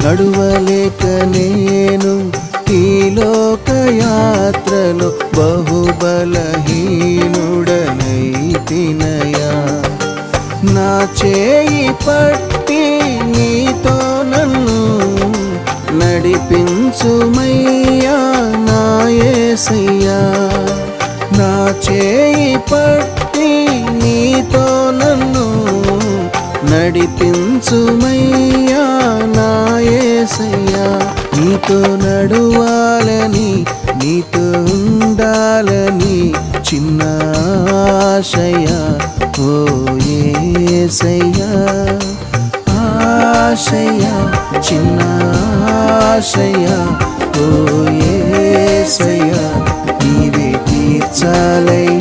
నడువలేక నేను ఈ లోకయాత్రలో బహుబలహీనుడనైతినయా. నా చేయి పట్టి నీతో నన్ను నడిపించుమయ్యా నా యేసయ్యా. నా చేయి పట్టి నీతో నన్ను నడిపించుమయ్యా నా యేసయ్యా. నీతో నడువాలని నీతో ఉండాలని చిన్న ఆశయా ఓ యేసయ్యా. ఆశయా చిన్న ఆశయా ఓ యేసయ్యా. నీవే తీర్చాలయ్యా